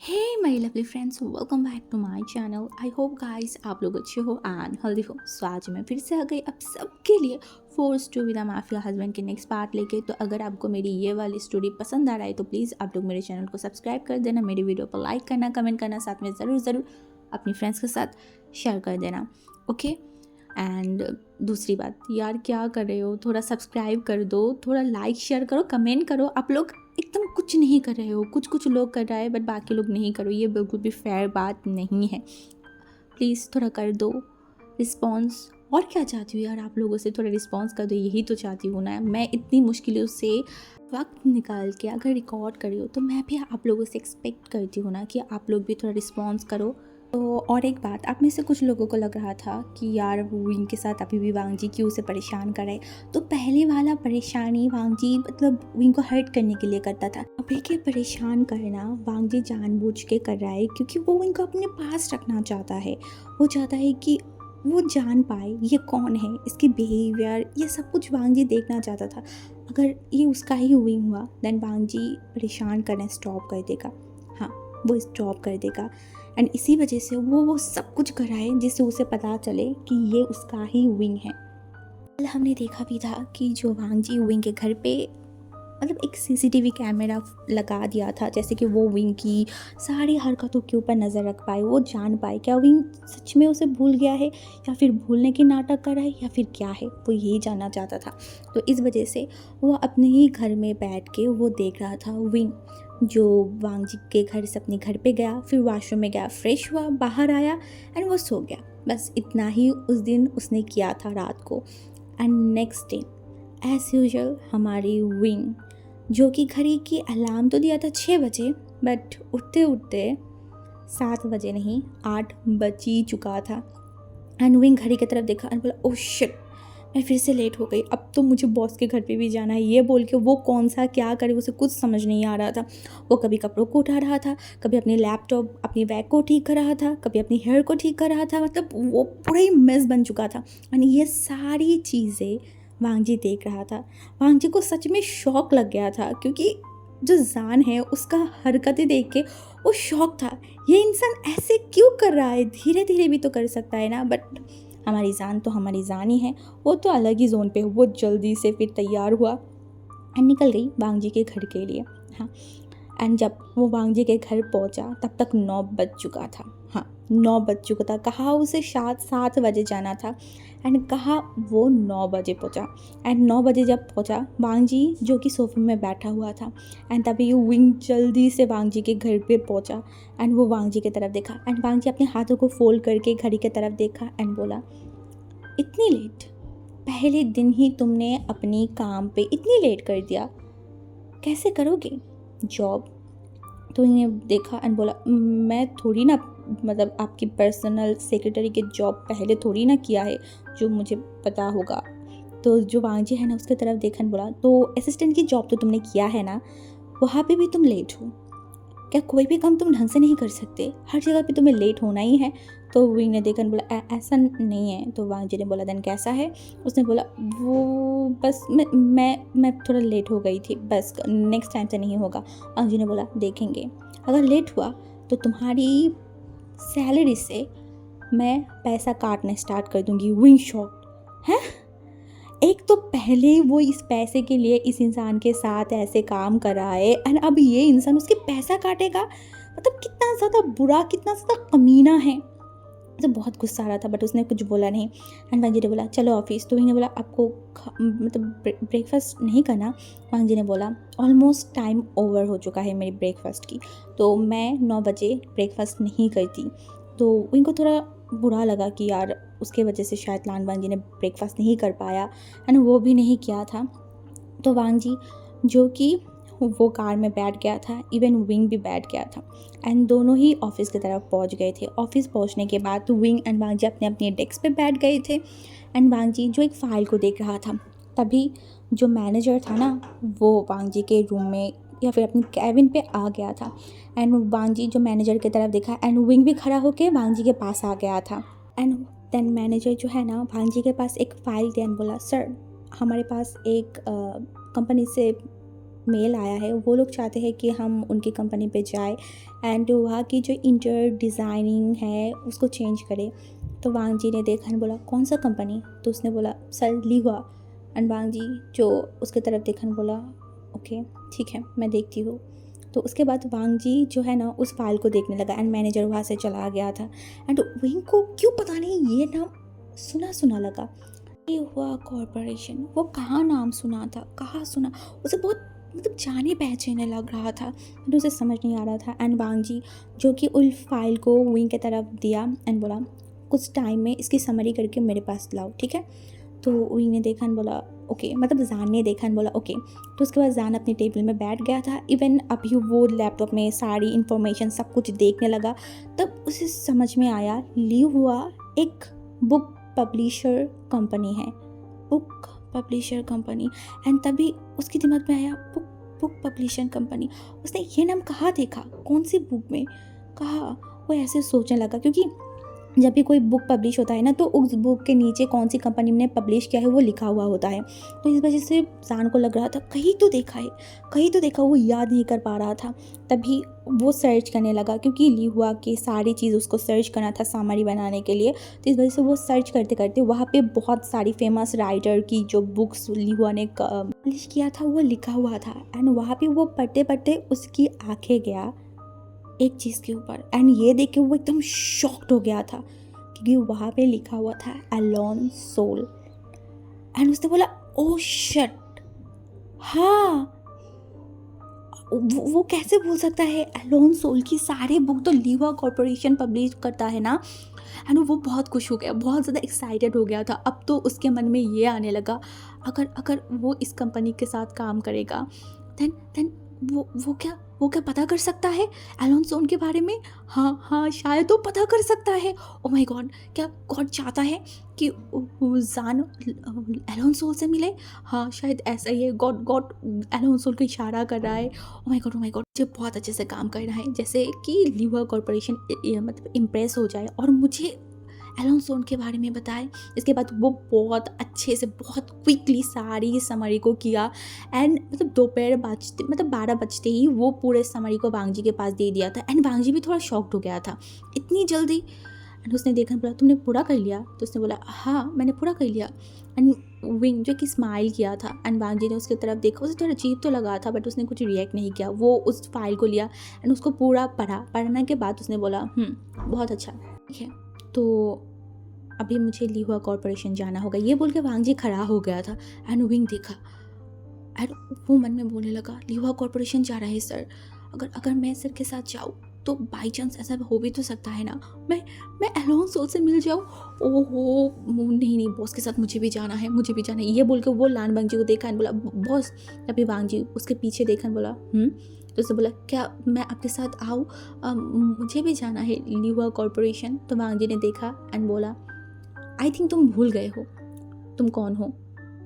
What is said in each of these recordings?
Hey my lovely friends, welcome back to my channel. I hope guys आप लोग अच्छे हो एंड हेल्दी हो। सो आज मैं फिर से आ गई आप सबके लिए forced to wed mafia husband के नेक्स्ट पार्ट लेके। तो अगर आपको मेरी ये वाली स्टोरी पसंद आ रहा है तो प्लीज़ आप लोग मेरे चैनल को सब्सक्राइब कर देना, मेरी वीडियो पर लाइक करना, कमेंट करना, साथ में ज़रूर अपनी फ्रेंड्स के साथ शेयर कर देना। ओके। एंड दूसरी बात यार, क्या कर रहे हो? थोड़ा सब्सक्राइब कर दो, थोड़ा लाइक शेयर करो, कमेंट करो। आप लोग एकदम कुछ नहीं कर रहे हो, कुछ कुछ लोग कर रहा है बट बाकी लोग नहीं करो, ये बिल्कुल भी फेयर बात नहीं है। प्लीज़ थोड़ा कर दो रिस्पॉन्स। और क्या चाहती हूँ यार, आप लोगों से थोड़ा रिस्पॉन्स कर दो, यही तो चाहती हूँ ना। मैं इतनी मुश्किलों से वक्त निकाल के अगर रिकॉर्ड कर रही हो तो मैं भी आप लोगों से एक्सपेक्ट करती हूँ ना कि आप लोग भी थोड़ा रिस्पॉन्स करो। तो और एक बात, आप में से कुछ लोगों को लग रहा था कि यार वो इनके साथ अभी भी वांगजी क्यों उसे परेशान कर रहे। तो पहले वाला परेशानी वांगजी मतलब इनको हर्ट करने के लिए करता था। अभी के परेशान करना वांगजी जानबूझ के कर रहा है क्योंकि वो इनको अपने पास रखना चाहता है। वो चाहता है कि वो जान पाए ये कौन है, इसकी बिहेवियर, ये सब कुछ वांगजी देखना चाहता था। अगर ये उसका ही विंग हुआ देन वांगजी परेशान करना स्टॉप कर देगा। हाँ, वो स्टॉप कर देगा। एंड इसी वजह से वो सब कुछ कराए जिससे उसे पता चले कि ये उसका ही विंग है। कल हमने देखा भी था कि जो वांगजी विंग के घर पे मतलब एक सीसीटीवी कैमरा लगा दिया था, जैसे कि वो विंग की सारी हरकतों के ऊपर नज़र रख पाए, वो जान पाए क्या विंग सच में उसे भूल गया है या फिर भूलने की नाटक कर रहा है या फिर क्या है, वो यही जानना चाहता था। तो इस वजह से वो अपने ही घर में बैठ के वो देख रहा था विंग, जो वांगजी के घर से अपने घर पे गया, फिर वॉशरूम में गया, फ्रेश हुआ, बाहर आया एंड वो सो गया। बस इतना ही उस दिन उसने किया था रात को। And next day as usual हमारी विंग, जो कि घड़ी की अलार्म तो दिया था 6 बजे बट उठते उठते 7 बजे नहीं 8 बज ही चुका था। एंड विंग घड़ी की तरफ देखा एंड बोला ओह शिट, मैं फिर से लेट हो गई, अब तो मुझे बॉस के घर पे भी जाना है। ये बोल के वो कौन सा क्या करे उसे कुछ समझ नहीं आ रहा था। वो कभी कपड़ों को उठा रहा था, कभी अपने लैपटॉप अपनी बैग को ठीक कर रहा था, कभी अपनी हेयर को ठीक कर रहा था। मतलब वो पूरा ही मेस बन चुका था। एंड ये सारी चीज़ें वांगजी देख रहा था। वांगजी को सच में शौक लग गया था क्योंकि जो जान है उसका हरकतें देख के वो शौक था, ये इंसान ऐसे क्यों कर रहा है, धीरे धीरे भी तो कर सकता है ना। बट हमारी जान तो हमारी जान ही है, वो तो अलग ही जोन पे। वो जल्दी से फिर तैयार हुआ एंड निकल गई वांगजी के घर के लिए। हाँ, एंड जब वो वांगजी के घर पहुंचा तब तक 9 बज चुका था। हाँ, 9 बज चुका था। कहा उसे 7 बजे जाना था एंड कहा वो 9 बजे पहुंचा। एंड 9 बजे जब पहुंचा वांगजी जो कि सोफे में बैठा हुआ था, एंड तभी विंग जल्दी से वांगजी के घर पे पहुंचा एंड वो वांगजी की तरफ देखा एंड वांगजी अपने हाथों को फोल्ड करके घड़ी की तरफ देखा एंड बोला इतनी लेट, पहले दिन ही तुमने अपनी काम पे इतनी लेट कर दिया, कैसे करोगे जॉब? तो इन्हें देखा एंड बोला मैं थोड़ी ना मतलब आपकी पर्सनल सेक्रेटरी के जॉब पहले थोड़ी ना किया है जो मुझे पता होगा। तो जो वांगजी है ना उसके तरफ देखा एंड बोला तो असिस्टेंट की जॉब तो तुमने किया है ना, वहाँ पे भी तुम लेट हो क्या? कोई भी काम तुम ढंग से नहीं कर सकते? हर जगह पे तुम्हें लेट होना ही है? तो विंग ने देखा बोला ऐसा नहीं है। तो वांगजी ने बोला देन कैसा है? उसने बोला वो बस मैं थोड़ा लेट हो गई थी, बस नेक्स्ट टाइम से नहीं होगा। वांगजी ने बोला देखेंगे, अगर लेट हुआ तो तुम्हारी सैलरी से मैं पैसा काटना स्टार्ट कर दूंगी। विंग शॉक है। एक तो पहले वो इस पैसे के लिए इस इंसान के साथ ऐसे काम कराए एंड अब ये इंसान उसके पैसा काटेगा। मतलब कितना ज़्यादा बुरा, कितना ज़्यादा कमीना है। तो बहुत गुस्सा आ रहा था बट उसने कुछ बोला नहीं। एंड वांगजी ने बोला चलो ऑफिस। तो ने बोला आपको मतलब ब्रेकफास्ट नहीं करना? वांगजी ने बोला ऑलमोस्ट टाइम ओवर हो चुका है मेरी ब्रेकफास्ट की, तो मैं 9 बजे ब्रेकफास्ट नहीं करती। तो इनको थोड़ा बुरा लगा कि यार उसके वजह से शायद लान वांगजी ने ब्रेकफास्ट नहीं कर पाया एंड वो भी नहीं किया था। तो वांगजी जो कि वो कार में बैठ गया था, इवन विंग भी बैठ गया था एंड दोनों ही ऑफिस की तरफ पहुंच गए थे। ऑफिस पहुंचने के बाद विंग एंड वांगजी अपने अपने डेस्क पे बैठ गए थे एंड वांगजी जो एक फ़ाइल को देख रहा था। तभी जो मैनेजर था ना वो वांगजी के रूम में या फिर अपनी कैबिन पे आ गया था एंड वांगजी जो मैनेजर की तरफ देखा एंड विंग भी खड़ा होकर वांगजी के पास आ गया था। एंड देन मैनेजर जो है ना वांगजी के पास एक फ़ाइल दिया एंड बोला सर, हमारे पास एक कंपनी से मेल आया है, वो लोग चाहते हैं कि हम उनकी कंपनी पे जाए एंड वहाँ की जो इंटीरियर डिज़ाइनिंग है उसको चेंज करें। तो वांग जी ने देखा एंड बोला कौन सा कंपनी? तो उसने बोला सर लिहुआ। एंड वांग जी जो उसके तरफ देखा एंड बोला ओके ठीक है मैं देखती हूँ। तो उसके बाद वांग जी जो है ना उस फाइल को देखने लगा एंड मैनेजर वहाँ से चला गया था। एंड विंग को क्यों पता नहीं ये नाम सुना सुना लगा, ये हुआ कॉरपोरेशन, वो कहाँ नाम सुना था, कहाँ सुना, उसे बहुत मतलब जाने पहचाने लग रहा था एंड उसे समझ नहीं आ रहा था। एंड वांग जी जो कि उस फाइल को विंग की तरफ दिया एंड बोला कुछ टाइम में इसकी समरी करके मेरे पास लाओ ठीक है। तो विंग ने देखा एंड बोला ओके, मतलब जान ने देखा एंड बोला ओके। तो उसके बाद जान अपनी टेबल में बैठ गया था, इवन अभी वो लैपटॉप में सारी इन्फॉर्मेशन सब कुछ देखने लगा। तब उसे समझ में आया लिहुआ एक बुक पब्लिशर कंपनी है, बुक पब्लिशर कंपनी। एंड तभी उसके दिमाग में आया बुक बुक पब्लिशर कंपनी, उसने ये नाम कहाँ देखा, कौन सी बुक में, कहाँ? वो ऐसे सोचने लगा क्योंकि जब भी कोई बुक पब्लिश होता है ना तो उस बुक के नीचे कौन सी कंपनी ने पब्लिश किया है वो लिखा हुआ होता है। तो इस वजह से जान को लग रहा था कहीं तो देखा है, कहीं तो देखा, वो याद नहीं कर पा रहा था। तभी वो सर्च करने लगा क्योंकि लिहुआ की सारी चीज़ उसको सर्च करना था सामरी बनाने के लिए। तो इस वजह से वो सर्च करते करते वहाँ पे बहुत सारी फेमस राइटर की जो बुक्स लिहुआ ने पब्लिश किया था वो लिखा हुआ था। एंड वहाँ पे वो पढ़ते पढ़ते उसकी आंखें गया एक चीज़ के ऊपर एंड ये देख के वो एकदम शॉक्ड हो गया था क्योंकि वहाँ पे लिखा हुआ था एलोन सोल। एंड उसने बोला ओ शिट, हाँ वो कैसे भूल सकता है, एलोन सोल की सारी बुक तो लिहुआ कॉरपोरेशन पब्लिश करता है ना। एंड वो बहुत खुश हो गया, बहुत ज़्यादा एक्साइटेड हो गया था। अब तो उसके मन में ये आने लगा अगर अगर वो इस कंपनी के साथ काम करेगा देन वो क्या पता कर सकता है एलोन सोल के बारे में। हाँ हाँ शायद वो पता कर सकता है। ओ माय गॉड, क्या गॉड चाहता है कि वो जान एलोन सोल से मिले? हाँ शायद ऐसा ही है, गॉड गॉड एलोन सोल को इशारा कर रहा है। ओ माय गॉड मुझे बहुत अच्छे से काम करना है जैसे कि लिहुआ कॉरपोरेशन मतलब इम्प्रेस हो जाए और मुझे एलोन सोल के बारे में बताए। इसके बाद वो बहुत अच्छे से बहुत क्विकली सारी समरी को किया एंड मतलब दोपहर बजते मतलब 12 बजते ही वो पूरे समरी को वांग जी के पास दे दिया था। एंड वांग जी भी थोड़ा शॉक्ड हो गया था इतनी जल्दी। एंड उसने देखा, बोला तुमने पूरा कर लिया? तो उसने बोला हाँ मैंने पूरा कर लिया। एंड विंग जो कि स्माइल किया था एंड वांग जी ने उसकी तरफ देखा, उसे थोड़ा अजीब तो लगा था बट उसने कुछ रिएक्ट नहीं किया। वो उस फाइल को लिया एंड उसको पूरा पढ़ने के बाद उसने बोला बहुत अच्छा ठीक है, तो अभी मुझे लिहुआ कॉरपोरेशन जाना होगा। ये बोल के वांग जी खड़ा हो गया था एंड विंग देखा एंड वो मन में बोलने लगा लिहुआ कॉरपोरेशन जा रहा है सर, अगर मैं सर के साथ जाऊँ तो बाई चांस ऐसा हो भी तो सकता है ना, मैं एलोन सोल से मिल जाऊँ। ओहो नहीं बॉस के साथ मुझे भी जाना है, ये बोल के वो लान वांग जी को देखा एंड बोला बॉस। तभी वांग जी उसके पीछे देखा एंड बोला तो उसने बोला क्या मैं आपके साथ आऊँ, मुझे भी जाना है लिहुआ कॉरपोरेशन। तो वांग जी ने देखा एंड बोला आई थिंक तुम भूल गए हो तुम कौन हो।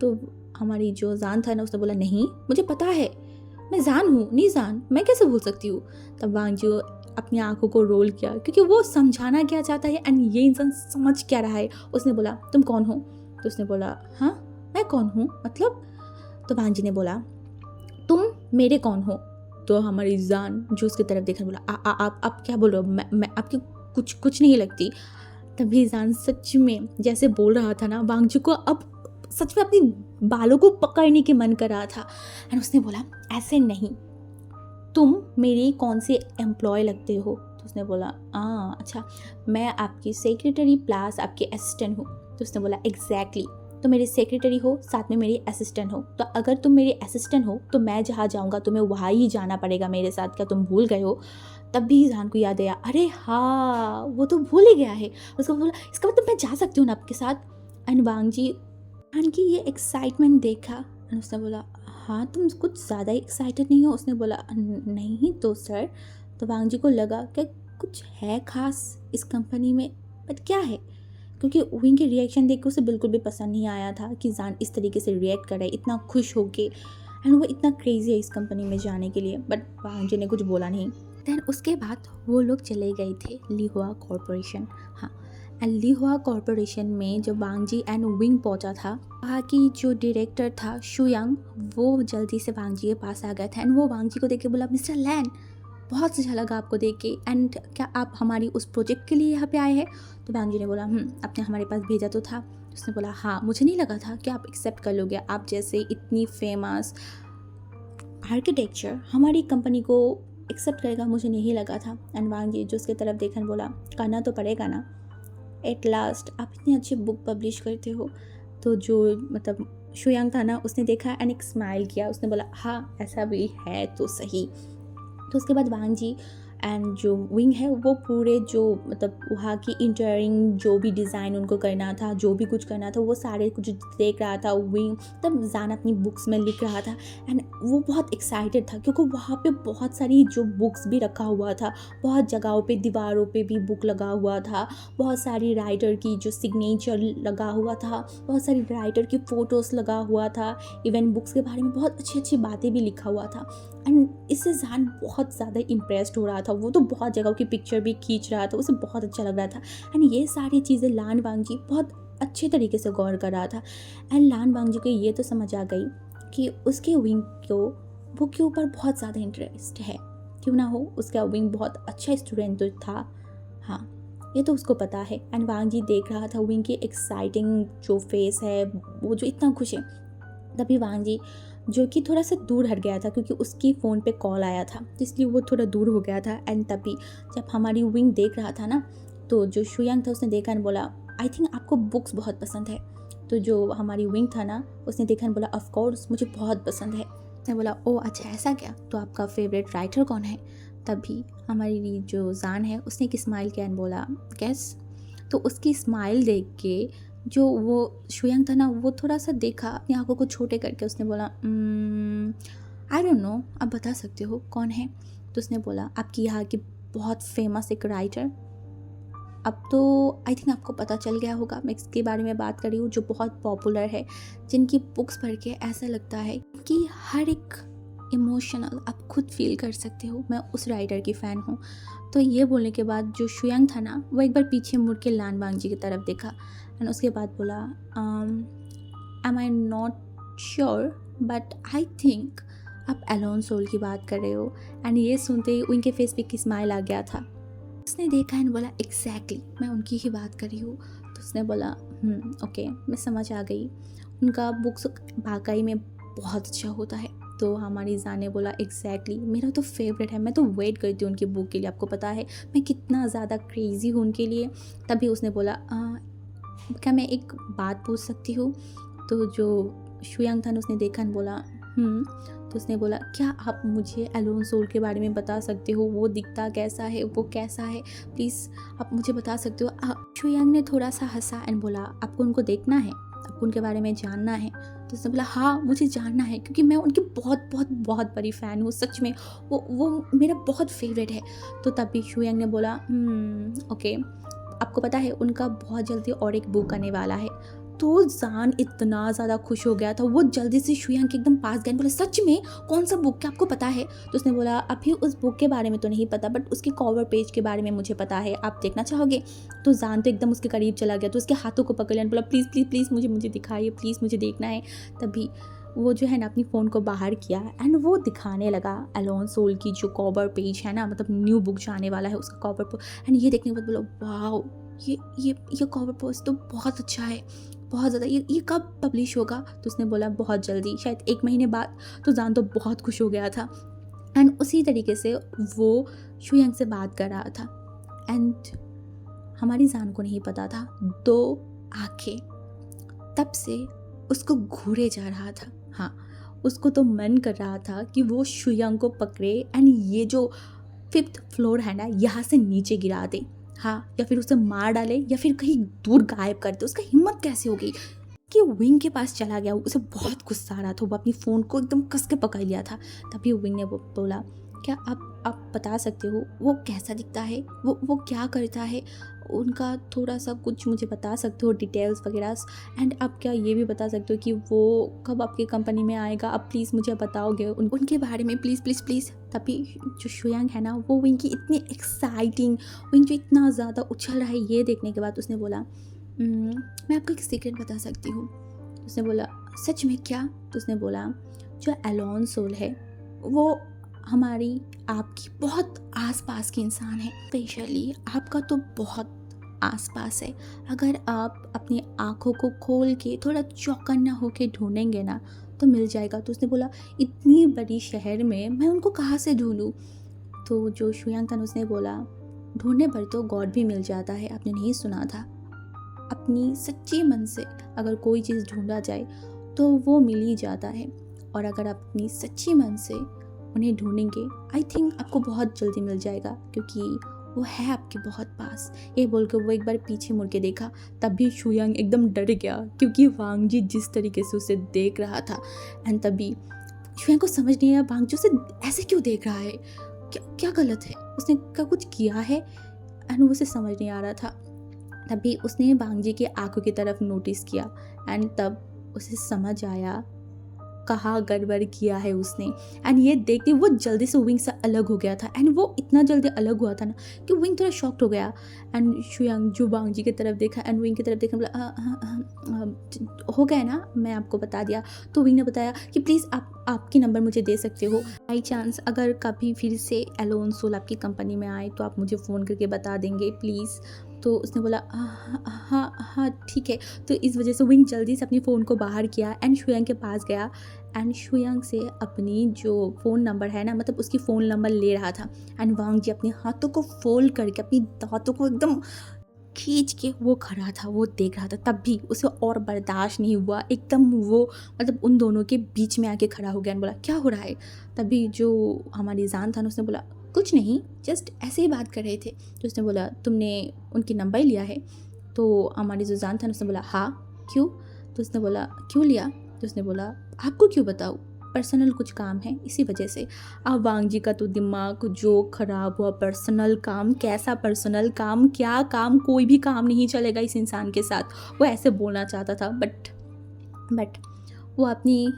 तो हमारी जो जान था ना उसने बोला नहीं मुझे पता है, मैं जान हूँ, नहीं जान मैं कैसे भूल सकती हूँ। तब वांग जी अपनी आंखों को रोल किया क्योंकि वो समझाना क्या चाहता है एंड ये इंसान समझ क्या रहा है। उसने बोला तुम कौन हो? तो उसने बोला हाँ मैं कौन हूँ मतलब? तो वांग जी ने बोला तुम मेरे कौन हो? तो हमारी जान जो उसकी तरफ देखा बोला आप क्या बोल रहे हो, मैं आपकी कुछ नहीं लगती। तभी जान सच में जैसे बोल रहा था ना, वांग जी को अब सच में अपनी बालों को पकड़ने के मन कर रहा था एंड उसने बोला ऐसे नहीं, तुम मेरी कौन सी एम्प्लॉय लगते हो? तो उसने बोला अच्छा मैं आपकी सेक्रेटरी प्लस आपकी असिस्टेंट हूँ। तो उसने बोला एग्जैक्टली, तो मेरी सेक्रेटरी हो साथ में मेरी असिस्टेंट हो, तो अगर तुम मेरी असिस्टेंट हो तो मैं जहाँ जाऊँगा तुम्हें वहाँ ही जाना पड़ेगा मेरे साथ, क्या तुम भूल गए हो? तब भी जान को याद आया अरे हाँ वो तो भूल ही गया है। उसको बोला इसका मतलब मैं जा सकती हूँ ना आपके साथ। एंड वांग जी की ये एक्साइटमेंट देखा एंड उसने बोला हाँ तुम कुछ ज़्यादा एक्साइटेड नहीं हो? उसने बोला नहीं तो सर। तो वांग जी को लगा कि कुछ है ख़ास इस कंपनी में, बट क्या है, क्योंकि विंग के रिएक्शन देख के उसे बिल्कुल भी पसंद नहीं आया था कि जान इस तरीके से रिएक्ट कर रहा है इतना खुश होके एंड वो इतना क्रेजी है इस कंपनी में जाने के लिए। बट वांग जी ने कुछ बोला नहीं। देन उसके बाद वो लोग चले गए थे लिहुआ कॉरपोरेशन। हाँ एंड लिहुआ कॉरपोरेशन में जब वांग जी एंड विंग पहुंचा था, वहाँ की जो डायरेक्टर था शुयांग, वो जल्दी से वांग जी के पास आ गया था एंड वो वांग जी को देख के बोला, मिस्टर लैन, बहुत अच्छा लगा आपको देख के, एंड क्या आप हमारी उस प्रोजेक्ट के लिए यहाँ पे आए हैं? तो वांग जी ने बोला, आपने हमारे पास भेजा तो था। उसने बोला, हाँ, मुझे नहीं लगा था कि आप एक्सेप्ट कर लोगे, आप जैसे इतनी फेमस आर्किटेक्चर हमारी कंपनी को एक्सेप्ट करेगा, मुझे नहीं लगा था। एंड वांग जी जो उसके तरफ देखा बोला, करना तो पड़ेगा ना, एट लास्ट आप इतनी अच्छी बुक पब्लिश करते हो। तो जो मतलब शुयांग था ना, उसने देखा एंड एक स्माइल किया, उसने बोला, हाँ ऐसा भी है तो सही। तो उसके बाद वांग जी एंड जो विंग है वो पूरे जो मतलब वहाँ की इंटरिंग जो भी डिज़ाइन उनको करना था, जो भी कुछ करना था, वो सारे कुछ देख रहा था। विंग तब जान अपनी बुक्स में लिख रहा था एंड वो बहुत एक्साइटेड था क्योंकि वहाँ पे बहुत सारी जो बुक्स भी रखा हुआ था, बहुत जगहों पे दीवारों पे भी बुक लगा हुआ था, बहुत सारी राइटर की जो सिग्नेचर लगा हुआ था, बहुत सारी राइटर की फ़ोटोज़ लगा हुआ था, इवन बुक्स के बारे में बहुत अच्छी अच्छी बातें भी लिखा हुआ था। एंड इससे जान बहुत ज़्यादा इम्प्रेस्ड हो रहा था, वो तो बहुत जगहों की पिक्चर भी खींच रहा था, उसे बहुत अच्छा लग रहा था। एंड ये सारी चीज़ें लान वांग जी बहुत अच्छे तरीके से गौर कर रहा था। एंड लान वांग जी को ये तो समझ आ गई कि उसके विंग को बुक के ऊपर बहुत ज़्यादा इंटरेस्ट है, क्यों ना हो, उसका विंग बहुत अच्छा स्टूडेंट तो था, हाँ ये तो उसको पता है। एंड वांग जी देख रहा था विंग की एक्साइटिंग जो फेस है, वो जो इतना खुश है। तभी वांग जी जो कि थोड़ा सा दूर हट गया था क्योंकि उसकी फ़ोन पे कॉल आया था, तो इसलिए वो थोड़ा दूर हो गया था। एंड तभी जब हमारी विंग देख रहा था ना, तो जो शुयांग था उसने देखा और बोला, आई थिंक आपको बुक्स बहुत पसंद है। तो जो हमारी विंग था ना, उसने देखा और बोला, ऑफ कोर्स मुझे बहुत पसंद है। मैं बोला, ओह अच्छा ऐसा क्या, तो आपका फेवरेट राइटर कौन है? तभी हमारी जो जान है उसने एक स्माइल किया और बोला, गैस। तो उसकी स्माइल देख के जो वो शुयांग था ना, वो थोड़ा सा देखा अपनी आंखों को छोटे करके, उसने बोला, आई डोंट नो, आप बता सकते हो कौन है? तो उसने बोला, आपकी यहाँ की बहुत फेमस एक राइटर। अब तो आई थिंक आपको पता चल गया होगा मैं इसके बारे में बात कर रही हूँ, जो बहुत पॉपुलर है, जिनकी बुक्स पढ़ के ऐसा लगता है कि हर एक इमोशनल आप खुद फील कर सकते हो, मैं उस राइटर की फ़ैन हूँ। तो ये बोलने के बाद जो शुयांग था ना, वो एक बार पीछे मुड़ के लान वांग जी की तरफ देखा एंड उसके बाद बोला, am I not sure but I think आप एलोन सोल की बात कर रहे हो। एंड ये सुनते ही उनके फेस पे एक स्माइल आ गया था। उसने देखा एंड बोला, एग्जैक्टली मैं उनकी ही बात कर रही हूँ। तो उसने बोला, ओके मैं समझ आ गई, उनका बुक्स वाकई में बहुत अच्छा होता है। तो हमारी जान ने बोला, एग्जैक्टली मेरा तो फेवरेट है, मैं तो वेट करती हूँ उनकी बुक के लिए, आपको पता है मैं कितना ज़्यादा क्रेज़ी हूँ उनके लिए। तभी उसने बोला, क्या मैं एक बात पूछ सकती हूँ? तो जो शुयांग था उसने देखा और बोला, तो उसने बोला, क्या आप मुझे एलोन सोल के बारे में बता सकते हो, वो दिखता कैसा है, वो कैसा है, प्लीज़ आप मुझे बता सकते हो? शुयांग ने थोड़ा सा हंसा एंड बोला, आपको उनको देखना है, आपको उनके बारे में जानना है? तो उसने बोला, हाँ मुझे जानना है क्योंकि मैं उनकी बहुत बहुत बहुत बड़ी फ़ैन हूँ, सच में वो मेरा बहुत फेवरेट है। तो तभी शुयांग ने बोला, ओके, आपको पता है उनका बहुत जल्दी और एक बुक आने वाला है। तो जान इतना ज़्यादा खुश हो गया था, वो जल्दी से शुयांग के एकदम पास गए, बोले, सच में? कौन सा बुक, क्या आपको पता है? तो उसने बोला, अभी उस बुक के बारे में तो नहीं पता बट उसके कवर पेज के बारे में मुझे पता है, आप देखना चाहोगे? तो जान तो एकदम उसके करीब चला गया, तो उसके हाथों को पकड़ लिया, बोला, प्लीज़ प्लीज़ प्लीज़ मुझे दिखाइए, प्लीज़ मुझे देखना है। तभी वो जो है ना अपनी फ़ोन को बाहर किया एंड वो दिखाने लगा एलोन सोल की जो कवर पेज है ना, मतलब न्यू बुक जो आने वाला है उसका कवर पेज। एंड ये देखने के बाद बोला, वाह ये कवर पेज तो बहुत अच्छा है, बहुत ज़्यादा। ये कब पब्लिश होगा? तो उसने बोला, बहुत जल्दी, शायद 1 महीने बाद। तो जान तो बहुत खुश हो गया था एंड उसी तरीके से वो शुयांग से बात कर रहा था। एंड हमारी जान को नहीं पता था, 2 आँखें तब से उसको घूरे जा रहा था। हाँ, उसको तो मन कर रहा था कि वो शुयांग को पकड़े एंड ये जो 5th फ्लोर है ना, यहाँ से नीचे गिरा दे, हाँ, या फिर उसे मार डाले या फिर कहीं दूर गायब कर दे। उसका हिम्मत कैसे हो गई कि विंग के पास चला गया? उसे बहुत गुस्सा आ रहा था, वो अपनी फ़ोन को एकदम कस के पकड़ लिया था। तभी विंग ने बोला, क्या आप आप बता सकते हो वो कैसा दिखता है, वो क्या करता है, उनका थोड़ा सा कुछ मुझे बता सकते हो डिटेल्स वगैरह। एंड आप क्या ये भी बता सकते हो कि वो कब आपकी कंपनी में आएगा, आप प्लीज़ मुझे बताओगे उनके बारे में, प्लीज़ प्लीज़ प्लीज़। तभी जो शुयांग है ना, वो विंग की इतनी एक्साइटिंग, विंग जो इतना ज़्यादा उछल रहा है ये देखने के बाद उसने बोला, मैं आपको एक सीक्रेट बता सकती हूँ। उसने बोला, सच में क्या? तो उसने बोला, जो एलोन सोल है वो हमारी आपकी बहुत आसपास की इंसान है, स्पेशली आपका तो बहुत आसपास है। अगर आप अपनी आँखों को खोल के थोड़ा चौकन्ना होके ढूंढेंगे ना तो मिल जाएगा। तो उसने बोला, इतनी बड़ी शहर में मैं उनको कहाँ से ढूंढूं? तो जो शुयांग था उसने बोला, ढूंढने पर तो गॉड भी मिल जाता है, आपने नहीं सुना था? अपनी सच्ची मन से अगर कोई चीज़ ढूंढा जाए तो वो मिल ही जाता है, और अगर आप अपनी सच्ची मन से उन्हें ढूंढेंगे आई थिंक आपको बहुत जल्दी मिल जाएगा, क्योंकि वो है आपके बहुत पास। ये बोल के वो एक बार पीछे मुड़ के देखा, तब भी शुयांग एकदम डर गया क्योंकि वांग जी जिस तरीके से उसे देख रहा था। एंड तभी शुयांग को समझ नहीं आया वांग जी उसे ऐसे क्यों देख रहा है, क्या क्या गलत है, उसने क्या कुछ किया है? एंड उसे समझ नहीं आ रहा था। तभी उसने वांग जी की आंखों की तरफ नोटिस किया एंड तब उसे समझ आया कहाँ गड़बड़ किया है उसने। एंड ये देखते वो जल्दी से विंग से अलग हो गया था, एंड वो इतना जल्दी अलग हुआ था ना कि विंग थोड़ा शॉक्ड हो गया। एंड शुयांग जो वांग जी की तरफ देखा एंड विंग की तरफ देखा, बोला हो गया ना, मैं आपको बता दिया। तो विंग ने बताया कि प्लीज़ आप आपकी नंबर मुझे दे सकते हो, बाई चांस अगर कभी फिर से एलोन सोल आपकी कंपनी में आए तो आप मुझे फ़ोन करके बता देंगे प्लीज़। तो उसने बोला हाँ हाँ हाँ ठीक है। तो इस वजह से विंग जल्दी से अपनी फ़ोन को बाहर किया एंड शुयांग के पास गया एंड शुयांग से अपनी जो फ़ोन नंबर है ना, मतलब उसकी फ़ोन नंबर ले रहा था। एंड वांग जी अपने हाथों को फोल्ड करके अपनी दांतों को एकदम खींच के वो खड़ा था, वो देख रहा था। तब भी उसे और बर्दाश्त नहीं हुआ, एकदम वो मतलब उन दोनों के बीच में आके खड़ा हो गया और बोला क्या हो रहा है? तभी जो हमारी जान था ना उसने बोला कुछ नहीं, जस्ट ऐसे ही बात कर रहे थे। तो उसने बोला तुमने उनकी नंबर लिया है? तो हमारी जो जान था ना उसने बोला हाँ, क्यों? तो उसने बोला क्यों लिया? तो उसने बोला आपको क्यों बताऊँ, पर्सनल कुछ काम है इसी वजह से। अब वांग जी का तो दिमाग जो खराब हुआ, पर्सनल काम, कैसा पर्सनल काम, क्या काम, कोई भी काम नहीं चलेगा इस इंसान के साथ। वो ऐसे बोलना चाहता था बट वो अपनी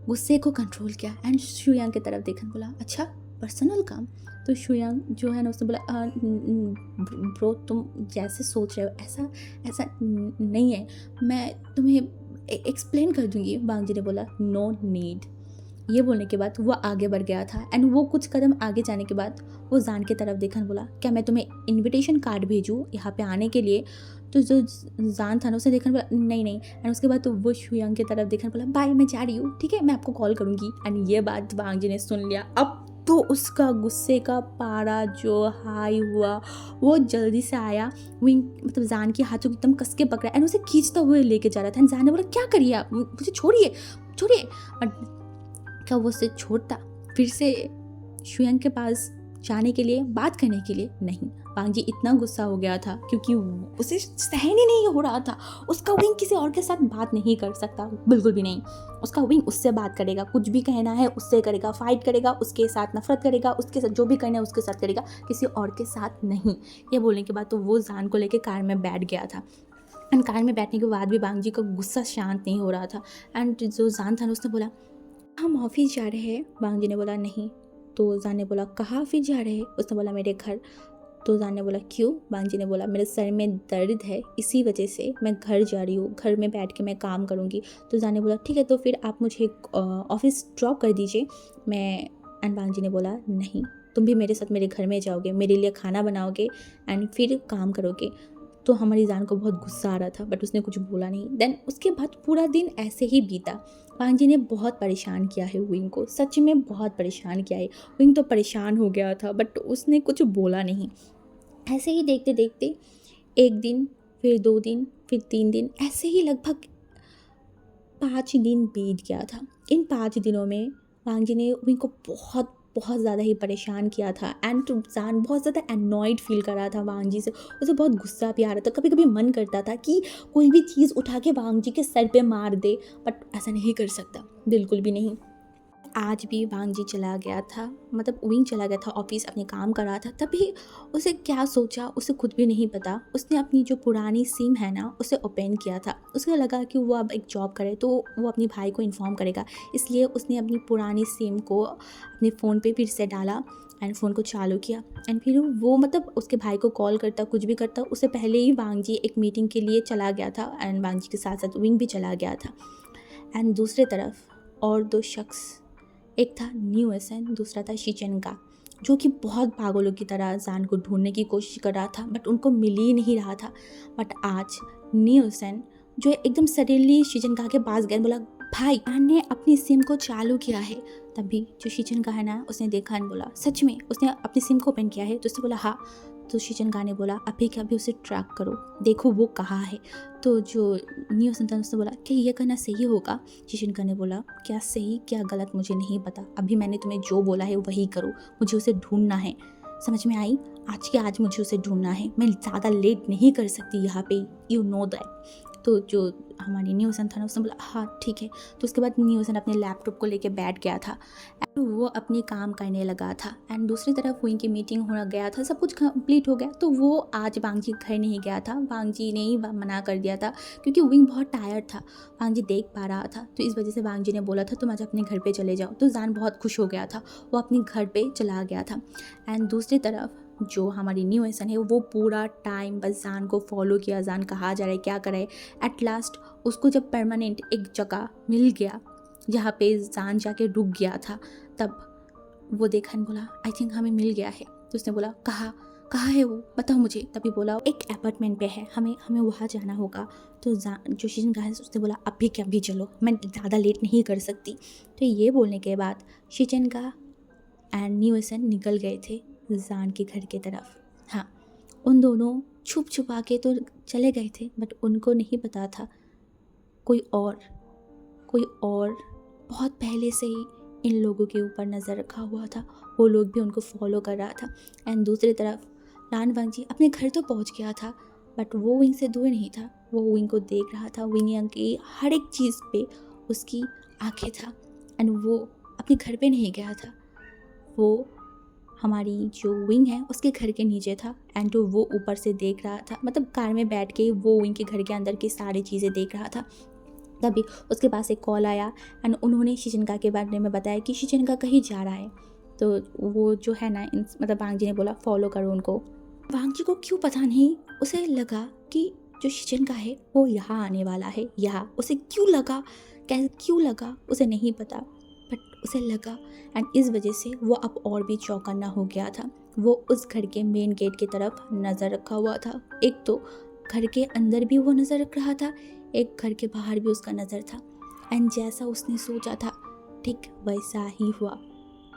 गुस्से को कंट्रोल किया एंड शुयांग की तरफ देखा, बोला अच्छा पर्सनल काम? तो शुयांग जो है ना उसने बोला ब्रो तुम जैसे सोच रहे हो ऐसा ऐसा नहीं है, मैं तुम्हें एक्सप्लेन कर दूंगी। वांग जी ने बोला नो नीड। ये बोलने के बाद वो आगे बढ़ गया था एंड वो कुछ कदम आगे जाने के बाद वो जान की तरफ देखा बोला क्या मैं तुम्हें इनविटेशन कार्ड भेजूँ यहाँ पे आने के लिए? तो जो जान था ना उसने देखा बोला नहीं नहीं। एंड उसके बाद तो वो शुयांग की तरफ देखा बोला बाय, मैं जा रही हूँ, ठीक है, मैं आपको कॉल करूँगी। एंड ये बात वांग जी ने सुन लिया। अब तो उसका गुस्से का पारा जो हाई हुआ, वो जल्दी से आया, विंग मतलब जान के हाथों को एकदम कस के पकड़ा एंड उसे खींचता हुए लेके जा रहा था। एंड जान ने बोला क्या करिए आप, मुझे छोड़िए छोड़िए। बट क्या वो उसे छोड़ता फिर से शुयांग के पास जाने के लिए, बात करने के लिए? नहीं। वांग जी इतना गुस्सा हो गया था क्योंकि उसे सहन ही नहीं हो रहा था। उसका विंग किसी और के साथ बात नहीं कर सकता, बिल्कुल भी नहीं। उसका विंग उससे बात करेगा, कुछ भी कहना है उससे करेगा, फाइट करेगा उसके साथ, नफरत करेगा उसके साथ, जो भी करना है उसके साथ करेगा, किसी और के साथ नहीं। ये बोलने के बाद तो वो जान को लेकर कार में बैठ गया था। एंड कार में बैठने के बाद भी वांग जी का गुस्सा शांत नहीं हो रहा था। एंड जो जान था उसने बोला हम ऑफिस जा रहे हैं। वांग जी ने बोला नहीं। तो जान ने बोला कहाँ ऑफिस जा रहे हैं? उसने बोला मेरे घर। तो जान ने बोला क्यों? वांग जी ने बोला मेरे सर में दर्द है, इसी वजह से मैं घर जा रही हूँ, घर में बैठ के मैं काम करूँगी। तो जान ने बोला ठीक है, तो फिर आप मुझे ऑफिस ड्रॉप कर दीजिए, मैं। एंड वांग जी ने बोला नहीं, तुम भी मेरे साथ मेरे घर में जाओगे, मेरे लिए खाना बनाओगे एंड फिर काम करोगे। तो हमारी जान को बहुत गुस्सा आ रहा था बट उसने कुछ बोला नहीं। देन उसके बाद पूरा दिन ऐसे ही बीता। वांग जी ने बहुत परेशान किया है विंग को, सच में बहुत परेशान किया है। विंग तो परेशान हो गया था बट उसने कुछ बोला नहीं। ऐसे ही देखते देखते एक दिन, फिर 2 दिन, फिर 3 दिन, ऐसे ही लगभग 5 दिन बीत गया था। इन 5 दिनों में वांग जी ने विंग को बहुत बहुत ज़्यादा ही परेशान किया था एंड जान बहुत ज़्यादा एनॉयड फील कर रहा था वांग जी से। उसे बहुत गुस्सा भी आ रहा था, कभी कभी मन करता था कि कोई भी चीज़ उठा के वांग जी के सर पे मार दे, बट ऐसा नहीं कर सकता, बिल्कुल भी नहीं। आज भी वांग जी चला गया था, मतलब विंग चला गया था ऑफिस, अपने काम कर रहा था। तभी उसे क्या सोचा उसे खुद भी नहीं पता। उसने अपनी जो पुरानी सिम है ना उसे ओपन किया था। उसे लगा कि वो अब एक जॉब करे तो वो अपने भाई को इन्फॉर्म करेगा, इसलिए उसने अपनी पुरानी सिम को अपने फ़ोन पे फिर से डाला एंड फ़ोन को चालू किया। एंड फिर वो मतलब उसके भाई को कॉल करता, कुछ भी करता, उससे पहले ही वांग जी एक मीटिंग के लिए चला गया था एंड वांग जी के साथ साथ विंग भी चला गया था। एंड दूसरी तरफ और दो शख्स, एक था न्यू एसन, दूसरा था शिचेनगा, जो कि बहुत पागलों की तरह जान को ढूंढने की कोशिश कर रहा था बट उनको मिल ही नहीं रहा था। बट आज न्यू एसन जो एकदम सडनली शिचेनगा के पास गया, बोला भाई जान ने अपनी सिम को चालू किया है। तभी जो शिचेनगा है ना उसने देखा एंड बोला सच में उसने अपनी सिम को ओपन किया है। तो उसने बोला हाँ। तो शिचेनगा ने बोला अभी के अभी उसे ट्रैक करो, देखो वो कहाँ है। तो जो न्यू संतान उसने बोला क्या ये करना सही होगा। शिचेनगा ने बोला क्या सही क्या गलत मुझे नहीं पता, अभी मैंने तुम्हें जो बोला है वही करो, मुझे उसे ढूंढना है, समझ में आई, आज के आज मुझे उसे ढूंढना है, मैं ज़्यादा लेट नहीं कर सकती यहाँ पे, यू नो दैट। तो जो हमारी न्यूसन था ना उसने बोला हाँ ठीक है। तो उसके बाद न्यूसन अपने लैपटॉप को लेके बैठ गया था एंड वो अपनी काम करने लगा था। एंड दूसरी तरफ विंग की मीटिंग हो गया था, सब कुछ कंप्लीट हो गया। तो वो आज वांग जी घर नहीं गया था, वांग जी ने ही मना कर दिया था क्योंकि विंग बहुत टायर्ड था, वांग जी देख पा रहा था। तो इस वजह से वांग जी ने बोला था तुम आज अपने घर पे चले जाओ। तो जान बहुत खुश हो गया था, वो अपने घर पे चला गया था। एंड दूसरी तरफ जो हमारी न्यू एसन है वो पूरा टाइम बस जान को फॉलो किया, जान कहाँ जा रहा है क्या कर रहा है। एट लास्ट उसको जब परमानेंट एक जगह मिल गया जहाँ पे जान जाके रुक गया था, तब वो देखा बोला आई थिंक हमें मिल गया है। तो उसने बोला कहाँ है वो बताओ मुझे। तभी बोला एक अपार्टमेंट पे है, हमें वहाँ जाना होगा। तो जो शिचेनगा है उसने बोला अभी क्या अभी चलो, मैं ज़्यादा लेट नहीं कर सकती। तो ये बोलने के बाद शिचेनगा एंड न्यू एसन निकल गए थे जान के घर की तरफ। हाँ, उन दोनों छुप छुपा के तो चले गए थे बट उनको नहीं पता था कोई और बहुत पहले से ही इन लोगों के ऊपर नज़र रखा हुआ था, वो लोग भी उनको फॉलो कर रहा था। एंड दूसरी तरफ लान वांग जी अपने घर तो पहुंच गया था बट वो विंग से दूर नहीं था, वो विंग को देख रहा था। विंग की हर एक चीज़ पे उसकी आंखें था एंड वो अपने घर पे नहीं गया था, वो हमारी जो विंग है उसके घर के नीचे था। एंड तो वो ऊपर से देख रहा था, मतलब कार में बैठ के वो विंग के घर के अंदर की सारी चीज़ें देख रहा था। तभी उसके पास एक कॉल आया एंड उन्होंने शिचेनगा के बारे में बताया कि शिचेनगा कहीं जा रहा है। तो वो जो है ना मतलब वांग जी ने बोला फॉलो करो उनको। वांग जी को क्यों पता नहीं उसे लगा कि जो शिचेनगा है वो यहाँ आने वाला है, यहाँ उसे क्यों लगा उसे नहीं पता बट उसे लगा। एंड इस वजह से वो अब और भी चौकन्ना हो गया था। वो उस घर के मेन गेट की तरफ नज़र रखा हुआ था, एक तो घर के अंदर भी वो नज़र रख रहा था, एक घर के बाहर भी उसका नज़र था। एंड जैसा उसने सोचा था ठीक वैसा ही हुआ,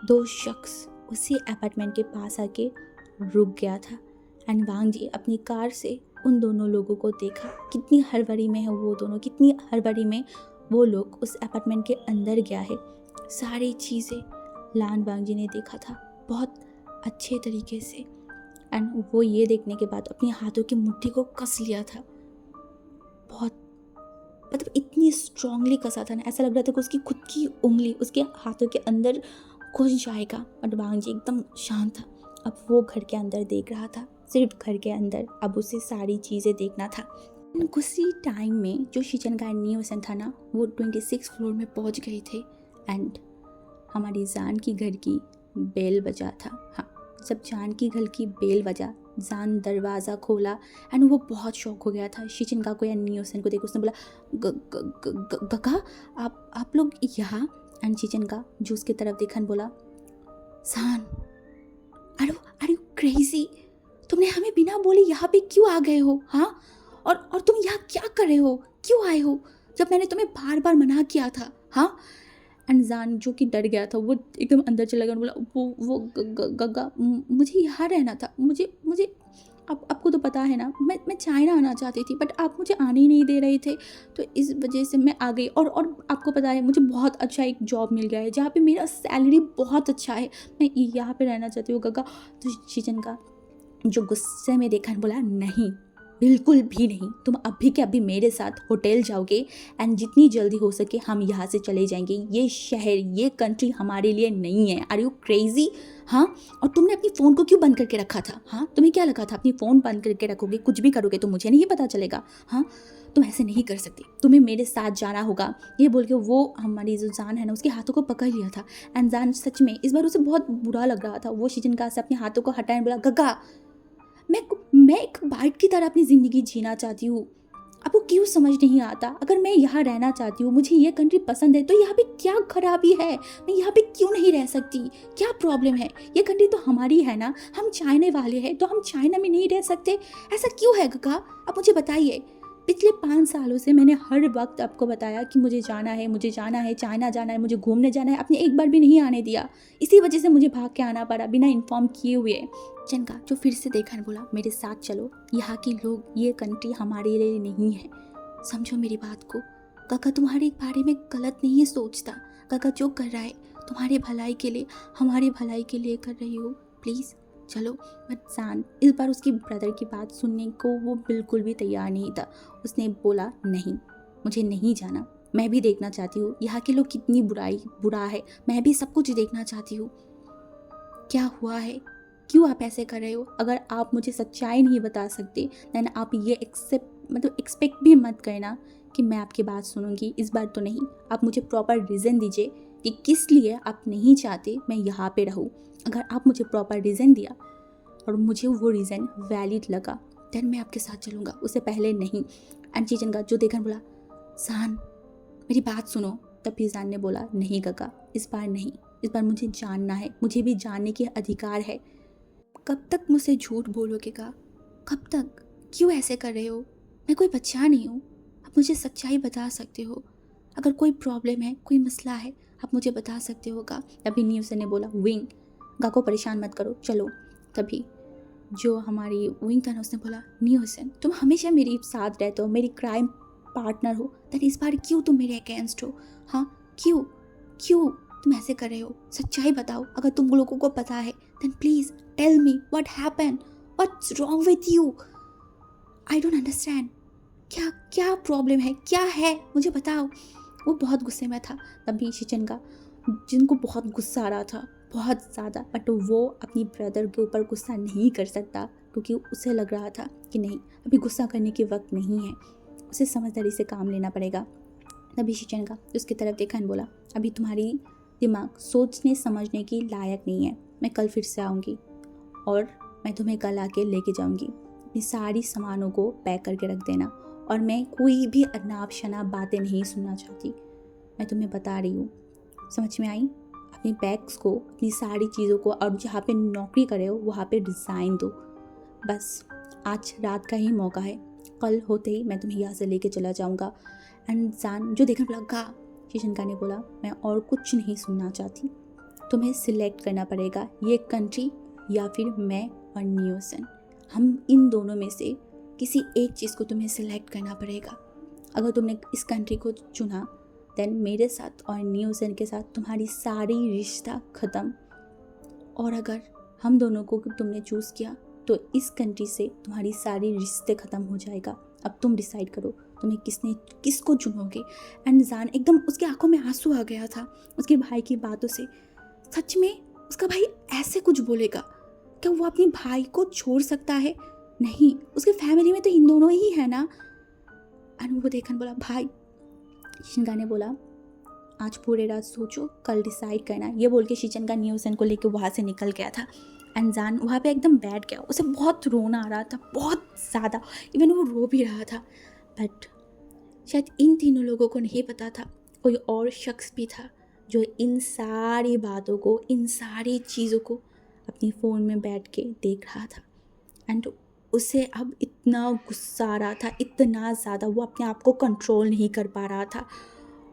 दो शख्स उसी अपार्टमेंट के पास आके रुक गया था। एंड वांग जी अपनी कार से उन दोनों लोगों को देखा, कितनी हड़बड़ी में है वो दोनों, कितनी हड़बड़ी में वो लोग उस अपार्टमेंट के अंदर गया है। सारी चीज़ें लान वांग जी ने देखा था बहुत अच्छे तरीके से। एंड वो ये देखने के बाद अपने हाथों की मुट्ठी को कस लिया था, बहुत मतलब इतनी स्ट्रांगली कसा था ना, ऐसा लग रहा था कि उसकी खुद की उंगली उसके हाथों के अंदर घुस जाएगा। बट वांग जी एकदम शांत था, अब वो घर के अंदर देख रहा था, सिर्फ घर के अंदर, अब उसे सारी चीज़ें देखना था। उसी टाइम में जो शिचेनगा न्यू एसन था ना वो 26 फ्लोर में पहुंच गए थे। एंड हमारी जान की घर की बेल बजा था। हाँ, जब जान की घर की बेल बजा, जान दरवाज़ा खोला एंड वो बहुत शौक हो गया था शिचेनगा को या न्यू एसन को देख। उसने बोला गगा आप लोग यहाँ। एंड शिचेनगा जो उसकी तरफ देखा बोला जान आर यू क्रेजी, तुमने हमें बिना बोले यहाँ पे क्यों आ गए हो। हाँ, और तुम यहाँ क्या कर रहे हो, क्यों आए हो जब मैंने तुम्हें बार बार मना किया था। हाँ, एंड जान जो कि डर गया था वो एकदम अंदर चला गया, बोला वो गगा मुझे यहाँ रहना था, मुझे आपको तो पता है ना, मैं चाइना आना चाहती थी बट आप मुझे आने ही नहीं दे रहे थे, तो इस वजह से मैं आ गई। और आपको पता है मुझे बहुत अच्छा एक जॉब मिल गया है जहाँ पे मेरा सैलरी बहुत अच्छा है, मैं यहाँ पे रहना चाहती हूँ गगा। तो शिचेनगा जो गुस्से में देखा बोला नहीं, बिल्कुल भी नहीं। तुम अभी के अभी मेरे साथ होटल जाओगे एंड जितनी जल्दी हो सके हम यहाँ से चले जाएंगे। ये शहर, ये कंट्री हमारे लिए नहीं है। Are you crazy? हाँ, और तुमने अपनी फ़ोन को क्यों बंद करके रखा था? हाँ, तुम्हें क्या लगा था अपनी फ़ोन बंद करके रखोगे, कुछ भी करोगे तो मुझे नहीं पता चलेगा? हाँ, तुम ऐसे नहीं कर सकती, तुम्हें मेरे साथ जाना होगा। ये बोल के वो हमारी जो जान है ना, उसके हाथों को पकड़ लिया था। एंड जान सच में इस बार उसे बहुत बुरा लग रहा था। वो शिजनका से अपने हाथों को हटाए बोला, गगा मैं एक बाइट की तरह अपनी ज़िंदगी जीना चाहती हूँ। आपको क्यों समझ नहीं आता? अगर मैं यहाँ रहना चाहती हूँ, मुझे ये कंट्री पसंद है, तो यहाँ पे क्या खराबी है? मैं यहाँ पे क्यों नहीं रह सकती? क्या प्रॉब्लम है? ये कंट्री तो हमारी है ना, हम चाइना वाले हैं, तो हम चाइना में नहीं रह सकते? ऐसा क्यों है गगा? आप मुझे बताइए। पिछले 5 सालों से मैंने हर वक्त आपको बताया कि मुझे जाना है, चाइना जाना है, मुझे घूमने जाना है। आपने एक बार भी नहीं आने दिया। इसी वजह से मुझे भाग के आना पड़ा बिना इन्फॉर्म किए हुए। चनका जो फिर से देखा बोला, मेरे साथ चलो। यहाँ के लोग, ये कंट्री हमारे लिए नहीं है। समझो मेरी बात को। काका तुम्हारे बारे में गलत नहीं है सोचता। काका जो कर रहा है तुम्हारे भलाई के लिए, हमारे भलाई के लिए कर रही हो। प्लीज़ चलो। बट जान इस बार उसकी ब्रदर की बात सुनने को वो बिल्कुल भी तैयार नहीं था। उसने बोला, नहीं, मुझे नहीं जाना। मैं भी देखना चाहती हूँ यहाँ के लोग कितनी बुरा है। मैं भी सब कुछ देखना चाहती हूँ। क्या हुआ है? क्यों आप ऐसे कर रहे हो? अगर आप मुझे सच्चाई नहीं बता सकते देन आप ये एक्सपेक्ट भी मत करना कि मैं आपकी बात सुनूंगी। इस बार तो नहीं। आप मुझे प्रॉपर रीज़न दीजिए कि किस लिए आप नहीं चाहते मैं यहाँ पे रहूँ। अगर आप मुझे प्रॉपर रीज़न दिया और मुझे वो रीज़न वैलिड लगा देन मैं आपके साथ चलूँगा, उससे पहले नहीं। एंड चीचन का जो देखा बोला, जान मेरी बात सुनो। तब भी जान ने बोला, नहीं काका, इस बार नहीं। इस बार मुझे जानना है, मुझे भी जानने के अधिकार है। कब तक मुझसे झूठ बोलोगे का? कब तक? क्यों ऐसे कर रहे हो? मैं कोई बच्चा नहीं हूँ। आप मुझे सच्चाई बता सकते हो। अगर कोई प्रॉब्लम है, कोई मसला है, आप मुझे बता सकते हो का? तभी न्यूज़ ने बोला, विंग गा को परेशान मत करो, चलो। तभी जो हमारी विंग था ना, उसने बोला, न्यूसन तुम हमेशा मेरे साथ रहते हो, मेरी क्राइम पार्टनर हो, देन इस बार क्यों तुम मेरे अगेंस्ट हो? हाँ, क्यों क्यों तुम ऐसे कर रहे हो? सच्चाई बताओ। अगर तुम लोगों को पता है then please tell me what happened, what's wrong with you. I don't understand. क्या क्या प्रॉब्लम है, क्या है, मुझे बताओ। वो बहुत गुस्से में था। तभी शिचन का, जिनको बहुत गुस्सा आ रहा था, बहुत ज़्यादा, बट वो अपनी ब्रदर के ऊपर गुस्सा नहीं कर सकता क्योंकि उसे लग रहा था कि नहीं, अभी गुस्सा करने के वक्त नहीं है, उसे समझदारी से काम लेना पड़ेगा। तभी शिचन का उसकी तरफ देखा और बोला, अभी तुम्हारी दिमाग सोचने समझने की लायक नहीं है। मैं कल फिर से आऊँगी और मैं तुम्हें कल आके लेके जाऊँगी। अपनी सारी सामानों को पैक करके रख देना और मैं कोई भी अनाप शनाप बातें नहीं सुनना चाहती। मैं तुम्हें बता रही हूँ, समझ में आई? अपनी बैग्स को, अपनी सारी चीज़ों को, और जहाँ पे नौकरी करे हो वहाँ पे रिज़ाइन दो। बस आज रात का ही मौका है, कल होते ही मैं तुम्हें यहाँ से लेके चला जाऊँगा। एंड जान जो देखने लगा, शिशनका ने बोला, मैं और कुछ नहीं सुनना चाहती। तुम्हें सिलेक्ट करना पड़ेगा, ये कंट्री या फिर मैं और न्यूसन। हम इन दोनों में से किसी एक चीज़ को तुम्हें सिलेक्ट करना पड़ेगा। अगर तुमने इस कंट्री को चुना देन मेरे साथ और न्यूसन के साथ तुम्हारी सारी रिश्ता ख़त्म। और अगर हम दोनों को तुमने चूज़ किया तो इस कंट्री से तुम्हारी सारी रिश्ते ख़त्म हो जाएगा। अब तुम डिसाइड करो तुम्हें किसको चुनोगे। एंड जान एकदम, उसके आंखों में आंसू आ गया था उसके भाई की बातों से। सच में उसका भाई ऐसे कुछ बोलेगा? क्या वो अपने भाई को छोड़ सकता है? नहीं, उसके फैमिली में तो इन दोनों ही है ना। एंड वो देखन बोला, भाई। शिचनका ने बोला, आज पूरे रात सोचो, कल डिसाइड करना। ये बोल के शिचनका न्यूसन को लेके वहाँ से निकल गया था। एंड जान वहाँ पे एकदम बैठ गया। उसे बहुत रोना आ रहा था, बहुत ज़्यादा। इवन वो रो भी रहा था। बट शायद इन तीनों लोगों को नहीं पता था, कोई और शख्स भी था जो इन सारी बातों को, इन सारी चीज़ों को अपनी फ़ोन में बैठ के देख रहा था। एंड उसे अब इतना गुस्सा आ रहा था, इतना ज़्यादा, वो अपने आप को कंट्रोल नहीं कर पा रहा था।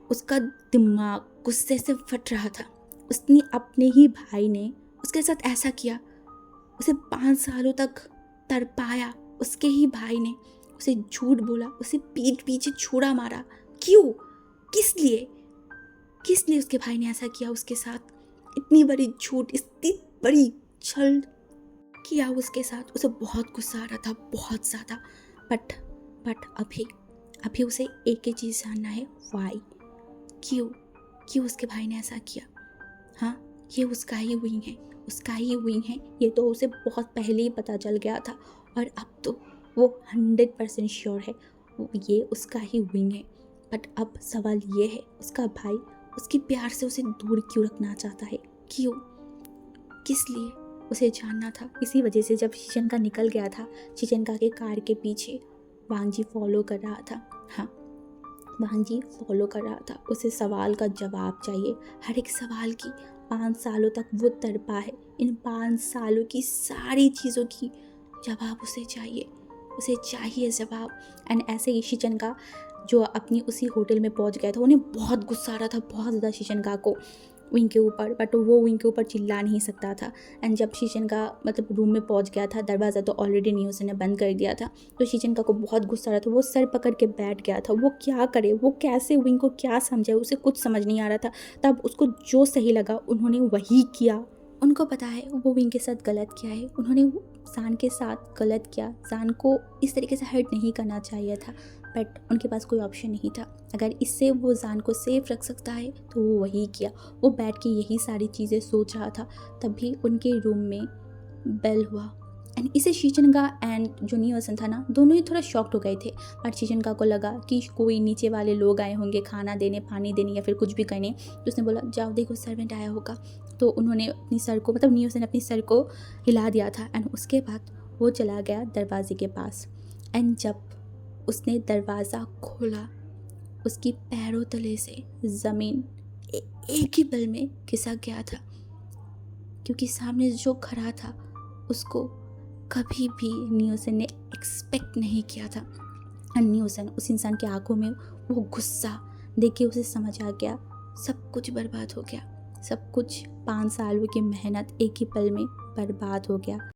उसका दिमाग गुस्से से फट रहा था। उसने अपने ही भाई ने उसके साथ ऐसा किया, उसे 5 सालों तक तड़पाया। उसके ही भाई ने उसे झूठ बोला, उसे पीठ पीछे छुरा मारा। क्यों? किस लिए उसके भाई ने ऐसा किया उसके साथ? इतनी बड़ी झूठ, इतनी बड़ी छल किया उसके साथ। उसे बहुत गुस्सा आ रहा था, बहुत ज़्यादा। बट अभी अभी उसे एक ही चीज़ जानना है, वाई, क्यों उसके भाई ने ऐसा किया। हाँ, ये उसका ही विंग है, ये तो उसे बहुत पहले ही पता चल गया था, और अब तो वो 100% श्योर है ये उसका ही विंग है। बट अब सवाल ये है, उसका भाई उसकी प्यार से उसे दूर क्यों रखना चाहता है, क्यों, किस लिए, उसे जानना था। इसी वजह से जब शीशनका निकल गया था, शीशनका के कार के पीछे वांगजी फॉलो कर रहा था। हाँ, वांगजी फॉलो कर रहा था, उसे सवाल का जवाब चाहिए, हर एक सवाल की। 5 सालों तक वो तड़पा है, इन 5 सालों की सारी चीज़ों की जवाब उसे चाहिए जवाब। एंड ऐसे ही शीशनका जो अपनी उसी होटल में पहुंच गया था, उन्हें बहुत गुस्सा आ रहा था, बहुत ज़्यादा शीशनका को विंग के ऊपर, बट वो विंग के ऊपर चिल्ला नहीं सकता था। एंड जब शीशनका मतलब रूम में पहुंच गया था, दरवाज़ा तो ऑलरेडी न्यूज़ ने बंद कर दिया था, तो शीशनका को बहुत गुस्सा आ रहा था, वो सर पकड़ के बैठ गया था। वो क्या करे, वो कैसे विंग को क्या समझाए, उसे कुछ समझ नहीं आ रहा था। तब उसको जो सही लगा उन्होंने वही किया। उनको पता है वो विंग के साथ गलत किया है, उन्होंने जान के साथ गलत किया, जान को इस तरीके से हर्ट नहीं करना चाहिए था, बट उनके पास कोई ऑप्शन नहीं था। अगर इससे वो जान को सेफ रख सकता है तो वो वही किया। वो बैठ के यही सारी चीज़ें सोच रहा था, तभी उनके रूम में बेल हुआ। एंड इसे शीशनका एंड जो न्यूसन था ना, दोनों ही थोड़ा शॉक्ड हो गए थे। बट शीशनका को लगा कि कोई नीचे वाले लोग आए होंगे खाना देने, पानी देने या फिर कुछ भी करने, तो उसने बोला जाओ देखो सर्वेंट आया होगा। तो उन्होंने अपनी सर को मतलब न्यूसन ने अपनी सर को हिला दिया था। एंड उसके बाद वो चला गया दरवाजे के पास। एंड जब उसने दरवाज़ा खोला, उसकी पैरों तले से ज़मीन एक ही पल में खिसक गया था, क्योंकि सामने जो खड़ा था उसको कभी भी न्यूसन ने एक्सपेक्ट नहीं किया था। एंड न्यूसन उस इंसान की आंखों में वो गुस्सा देख के उसे समझ आ गया, सब कुछ बर्बाद हो गया, सब कुछ 5 सालों की मेहनत एक ही पल में बर्बाद हो गया।